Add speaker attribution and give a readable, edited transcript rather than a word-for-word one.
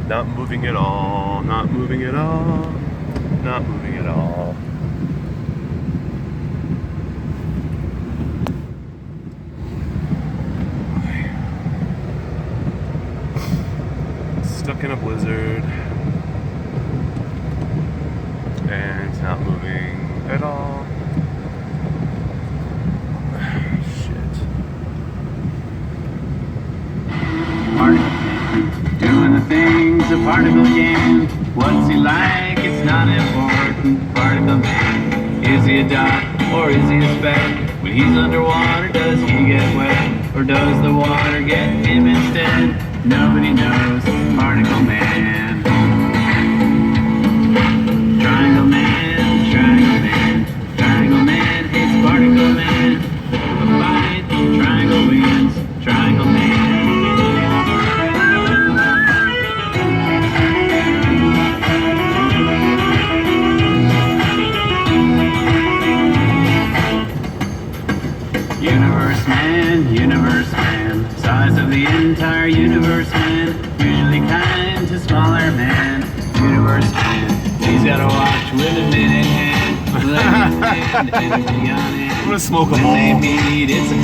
Speaker 1: Not moving at all, not moving at all, not moving at all. Stuck in a blizzard. And it's not moving at all. Shit.
Speaker 2: Doing the things a particle can. What's he like? It's not important. Particle man. Is he a dot or is he a speck? When he's underwater, does he get wet? Or does the water get him instead? Nobody knows. Particle man. Triangle man, triangle man. Triangle man hates particle man. Fight, triangle wins. Triangle man. Universe man, size of the entire universe man, usually kind to smaller man, universe man, he's got a watch with a minute hand, and energy on it.
Speaker 1: I'm gonna smoke a
Speaker 2: when
Speaker 1: ball.
Speaker 2: they meet, it's a